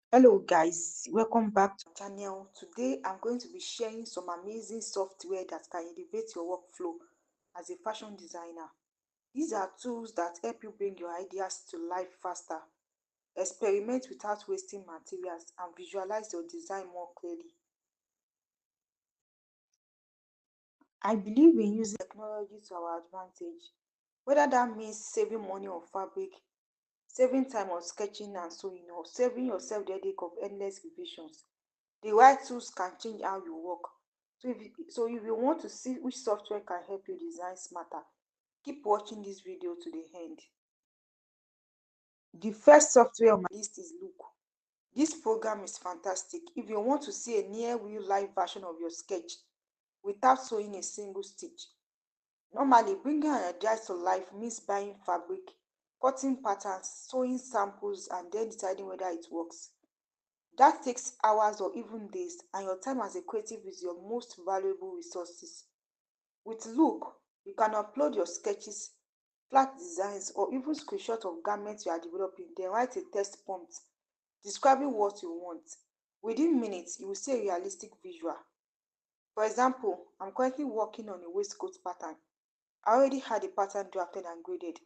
Hello guys, welcome back to our channel. Today I'm going to be sharing some amazing software that can elevate your workflow as a fashion designer. These are tools that help you bring your ideas to life faster, experiment without wasting materials, and visualize your design more clearly. I believe in using technology to our advantage, whether that means saving money on fabric, saving time on sketching and sewing, or saving yourself the headache of endless revisions. The right tools can change how you work. So if you want to see which software can help you design smarter, keep watching this video to the end. The first software on my list is Look. This program is fantastic if you want to see a near real life version of your sketch without sewing a single stitch. Normally, bringing an idea to life means buying fabric, cutting patterns, sewing samples, and then deciding whether it works. That takes hours or even days, and your time as a creative is your most valuable resources. With Look, you can upload your sketches, flat designs, or even screenshots of garments you are developing, then write a text prompt describing what you want. Within minutes, you will see a realistic visual. For example, I'm currently working on a waistcoat pattern. I already had a pattern drafted and graded,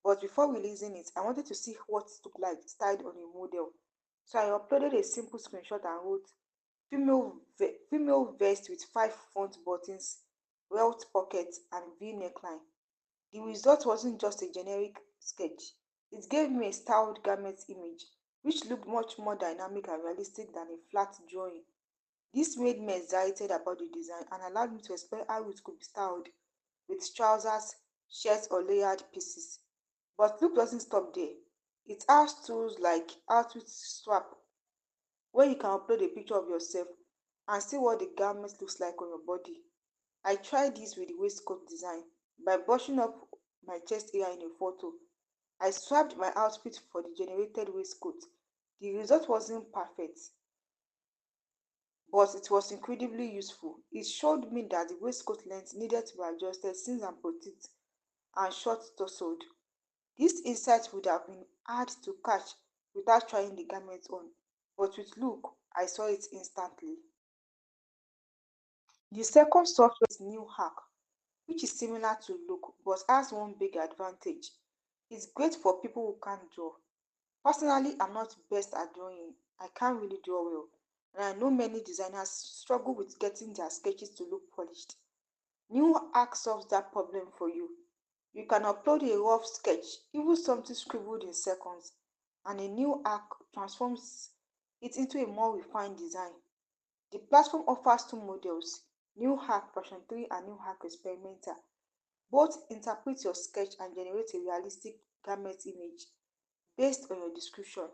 but before releasing it, I wanted to see what it looked like styled on a model. So I uploaded a simple screenshot and wrote female vest with 5 front buttons, welt pockets, and V neckline. The result wasn't just a generic sketch. It gave me a styled garment image, which looked much more dynamic and realistic than a flat drawing. This made me excited about the design and allowed me to explore how it could be styled with trousers, shirts, or layered pieces. But Look doesn't stop there. It has tools like Outfit Swap, where you can upload a picture of yourself and see what the garment looks like on your body. I tried this with the waistcoat design by brushing up my chest area in a photo. I swapped my outfit for the generated waistcoat. The result wasn't perfect, but it was incredibly useful. It showed me that the waistcoat length needed to be adjusted since I'm petite and short torsoed. This insight would have been hard to catch without trying the garment on, but with Look, I saw it instantly. The second software is New Hack, which is similar to Look but has one big advantage. It's great for people who can't draw. Personally, I'm not best at drawing. I can't really draw well, and I know many designers struggle with getting their sketches to look polished. New Hack solves that problem for you. You can upload a rough sketch, even something scribbled in seconds, and a new hack transforms it into a more refined design. The platform offers two models, New Hack version 3 and New Hack Experimental. Both interpret your sketch and generate a realistic garment image based on your description.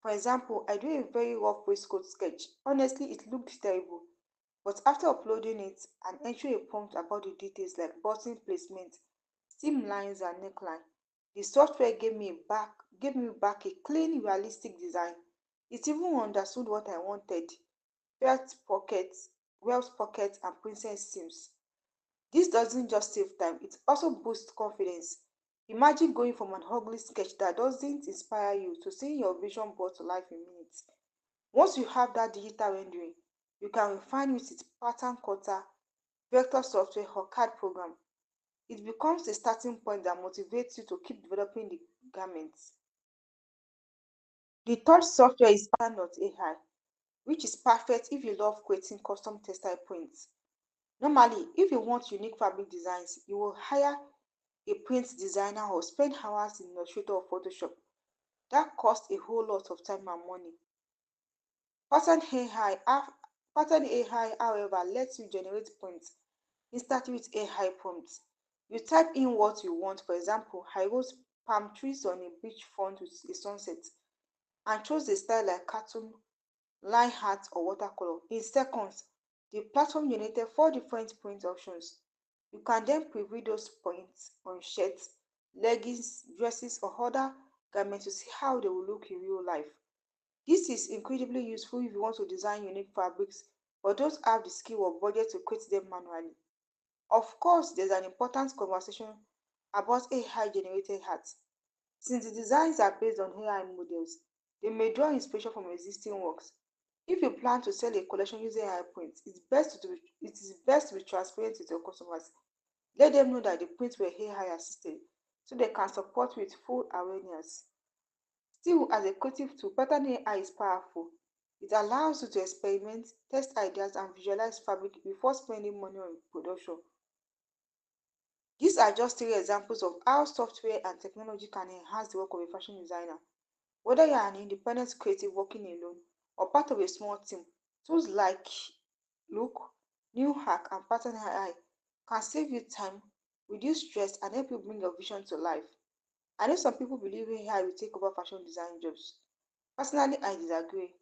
For example, I drew a very rough waistcoat sketch. Honestly, it looked terrible, but after uploading it and entering a prompt about the details like button placement, seam lines, and neckline, the software gave me back a clean, realistic design. It even understood what I wanted: belt pockets, welt pockets, and princess seams. This doesn't just save time, it also boosts confidence. Imagine going from an ugly sketch that doesn't inspire you to seeing your vision brought to life in minutes. Once you have that digital rendering, you can refine it with pattern cutter, vector software, or CAD program. It becomes a starting point that motivates you to keep developing the garments. The third software is Pattern.ai, which is perfect if you love creating custom textile prints. Normally, if you want unique fabric designs, you will hire a print designer or spend hours in Illustrator or Photoshop. That costs a whole lot of time and money. Pattern AI, Pattern AI, however, lets you generate prints instantly with AI prompts. You type in what you want. For example, I wrote palm trees on a beach front with a sunset and chose a style like cartoon, line art, or watercolor. In seconds, the platform generated four different print options. You can then preview those prints on shirts, leggings, dresses, or other garments to see how they will look in real life. This is incredibly useful if you want to design unique fabrics but don't have the skill or budget to create them manually. Of course, there's an important conversation about AI generated art. Since the designs are based on AI models, They may draw inspiration from existing works. If you plan to sell a collection using AI prints, it is best to be transparent with your customers. Let them know that the prints were AI assisted so they can support with full awareness. Still, as a creative tool, pattern AI is powerful. It allows you to experiment, test ideas, and visualize fabric before spending money on production. These are just three examples of how software and technology can enhance the work of a fashion designer. Whether you are an independent creative working alone or part of a small team, tools like Look, New Hack, and Pattern AI can save you time, reduce stress, and help you bring your vision to life. I know some people believe AI will take over fashion design jobs. Personally, I disagree.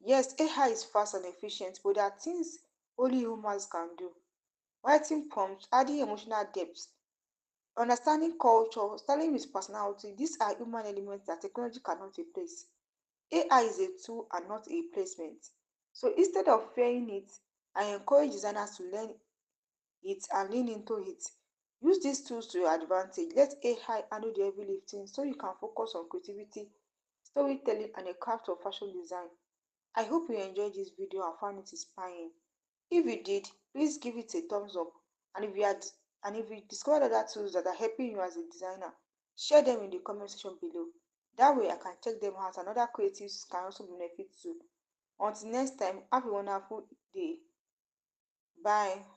Yes, AI is fast and efficient, but there are things only humans can do. Writing prompts, adding emotional depth, understanding culture, styling with personality, these are human elements that technology cannot replace. AI is a tool and not a replacement. So instead of fearing it, I encourage designers to learn it and lean into it. Use these tools to your advantage. Let AI handle the heavy lifting so you can focus on creativity, storytelling, and the craft of fashion design. I hope you enjoyed this video and found it inspiring. If you did, please give it a thumbs up. And if you discovered other tools that are helping you as a designer, share them in the comment section below. That way I can check them out and other creatives can also benefit too. Until next time, have a wonderful day. Bye.